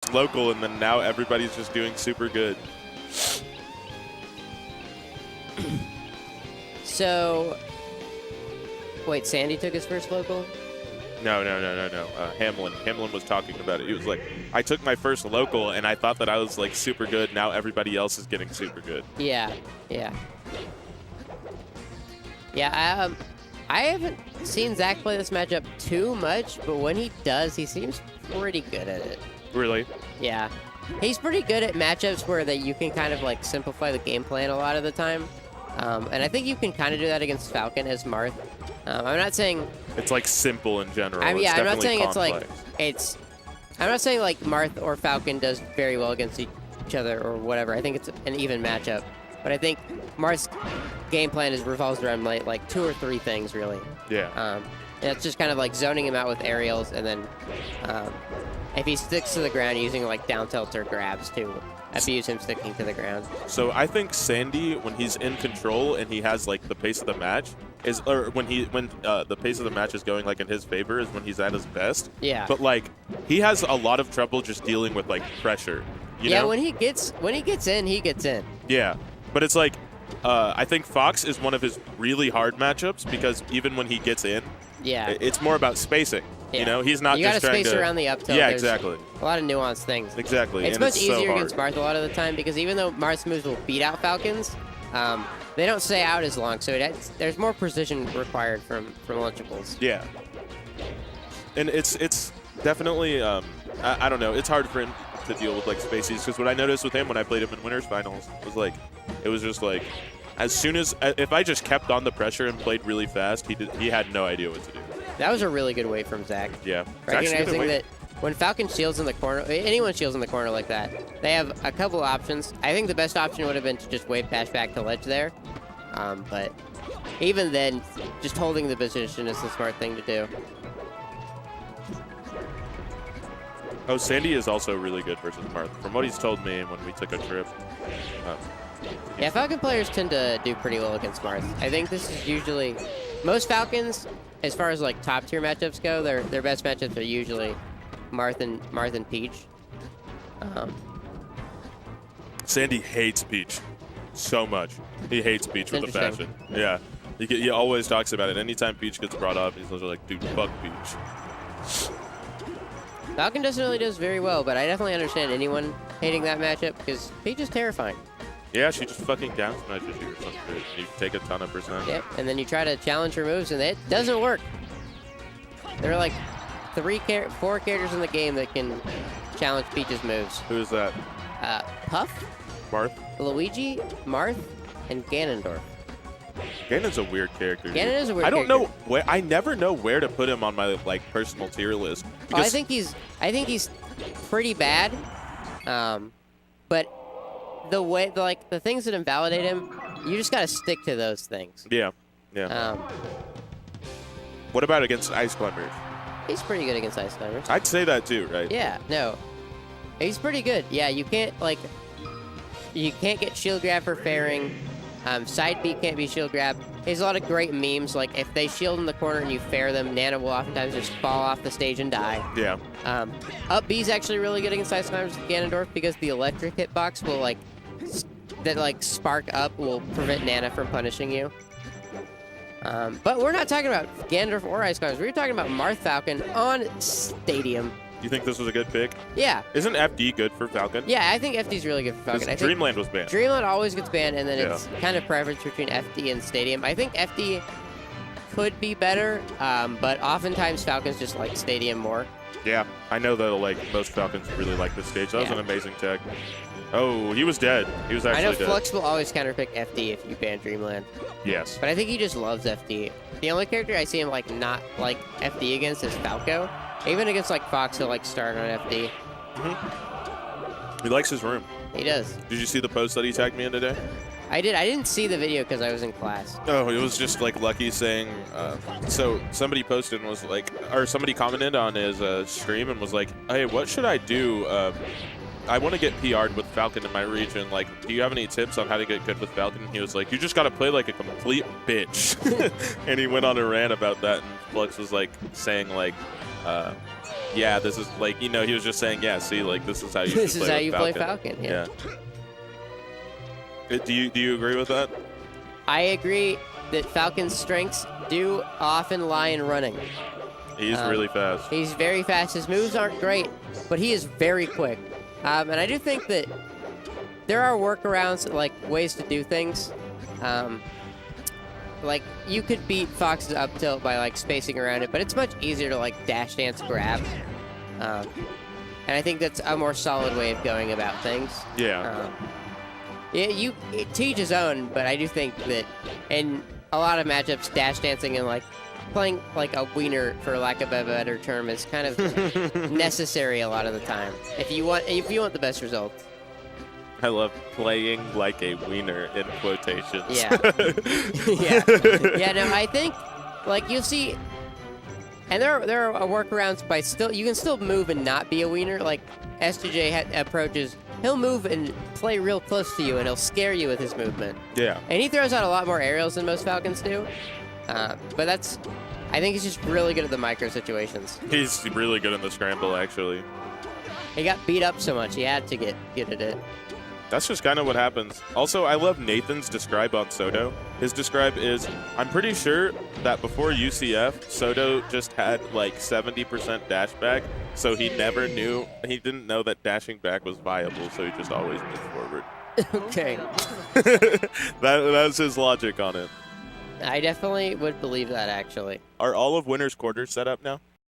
first local, and then now everybody's just doing super good. So, wait, Sandy took his first local? No. Hamlin was talking about it. He was like, I took my first local, and I thought that I was, like, super good. Now everybody else is getting super good. Yeah. I haven't seen Zach play this matchup too much, but when he does, he seems pretty good at it. Really? Yeah. He's pretty good at matchups where that you can kind of, like, simplify the game plan a lot of the time. And I think you can kind of do that against Falcon as Marth. I'm not saying... It's, like, simple in general. I'm not saying complex. I'm not saying, like, Marth or Falcon does very well against each other or whatever. I think it's an even matchup. But I think Marth's game plan revolves around, like, 2 or 3 things, really. Yeah. And it's just kind of, like, zoning him out with aerials, and then if he sticks to the ground, using, like, down tilt or grabs to abuse him sticking to the ground. So I think Sandy, when he's in control and he has, like, the pace of the match, when the pace of the match is going, like, in his favor, is when he's at his best. Yeah. But, like, he has a lot of trouble just dealing with, like, pressure. You know? When he gets in, he gets in. Yeah. But it's like, I think Fox is one of his really hard matchups because even when he gets in, it's more about spacing. Yeah. You know, he's not just trying to... You got to space around the up tilt. Yeah, exactly. A lot of nuanced things. Exactly. It's much easier against Marth a lot of the time because even though Marth's moves will beat out Falcons, they don't stay out as long, so there's more precision required from Lunchables. Yeah. And it's definitely, I don't know, it's hard for him to deal with, like, spacies, because what I noticed with him when I played him in Winners Finals was, like, it was just, like, as soon as, if I just kept on the pressure and played really fast, he had no idea what to do. That was a really good wait from Zach. Yeah. Recognizing that when Falcon shields in the corner, anyone shields in the corner like that, they have a couple options. I think the best option would have been to just wave dash back to ledge there. But even then, just holding the position is the smart thing to do. Oh, Sandy is also really good versus Marth. From what he's told me when we took a trip. Yeah, Falcon players tend to do pretty well against Marth. I think this is usually... Most Falcons, as far as, like, top-tier matchups go, their best matchups are usually Marth and Peach. Sandy hates Peach so much. He hates Peach with a passion. Yeah. He always talks about it. Anytime Peach gets brought up, he's like, dude, fuck Peach. Falcon definitely does very well, but I definitely understand anyone hating that matchup because Peach is terrifying. Yeah, she just fucking down smashes you or something. You take a ton of %. Yep, and then you try to challenge her moves, and it doesn't work. There are like 4 characters in the game that can challenge Peach's moves. Who is that? Puff, Marth, Luigi, Marth, and Ganondorf. Ganon's a weird character. Ganon is a weird character. character. I don't know where. I never know where to put him on my, like, personal tier list. I think he's pretty bad, but the things that invalidate him, you just gotta stick to those things. Yeah. What about against Ice Climbers? He's pretty good against Ice Climbers. I'd say that too, right? Yeah, no. He's pretty good. Yeah, you can't get shield grab for fairing. Side B can't be shield grab. There's a lot of great memes, like if they shield in the corner and you fair them, Nana will oftentimes just fall off the stage and die. Yeah. Up B is actually really good against Ice Climbers with Ganondorf because the electric hitbox will, like, spark up will prevent Nana from punishing you. But we're not talking about Ganondorf or Ice Climbers. We're talking about Marth Falcon on Stadium. You think this was a good pick? Yeah. Isn't FD good for Falcon? Yeah, I think FD's really good for Falcon. I think Dreamland was banned. Dreamland always gets banned, and then it's kind of preference between FD and Stadium. I think FD could be better, but oftentimes Falcons just like Stadium more. Yeah, I know that, like, most Falcons really like this stage. That was an amazing tech. Oh, he was dead. He was actually dead. I know Flux will always counterpick FD if you ban Dreamland. Yes. But I think he just loves FD. The only character I see him, like, not like FD against is Falco. Even against, like, Fox, he'll, like, start on FD. He likes his room. He does. Did you see the post that he tagged me in today? I did. I didn't see the video because I was in class. Oh, it was just, like, Lucky saying, so somebody posted and was like, or somebody commented on his stream and was like, hey, what should I do? I want to get PR'd with Falcon in my region. Like, do you have any tips on how to get good with Falcon? And he was like, you just got to play like a complete bitch. And he went on a rant about that. And Flux was, like, saying, like, yeah, this is like, he was just saying, yeah, see, like, this is how you This should is play how with you Falcon. play Falcon. Yeah. Do you agree with that? I agree that Falcon's strengths do often lie in running. He's really fast. He's very fast. His moves aren't great, but he is very quick. And I do think that there are workarounds, like ways to do things. Like, you could beat Fox's up tilt by, like, spacing around it, but it's much easier to, like, dash dance grab. And I think that's a more solid way of going about things. Yeah. Yeah, to each his own, but I do think that in a lot of matchups, dash dancing and, like, playing, like, a wiener, for lack of a better term, is kind of necessary a lot of the time, if you want the best results. I love playing like a wiener in quotations. Yeah. Yeah, no, I think, like, you'll see, and there are workarounds by you can still move and not be a wiener. Like, SJJ approaches, he'll move and play real close to you, and he'll scare you with his movement. Yeah. And he throws out a lot more aerials than most Falcons do. But I think he's just really good at the micro situations. He's really good in the scramble, actually. He got beat up so much, he had to get at it. That's just kind of what happens. Also, I love Nathan's describe on Soto. His describe is, I'm pretty sure that before UCF, Soto just had like 70% dash back, so he didn't know that dashing back was viable, so he just always moved forward. Okay. That's his logic on it. I definitely would believe that, actually. Are all of Winner's quarters set up now?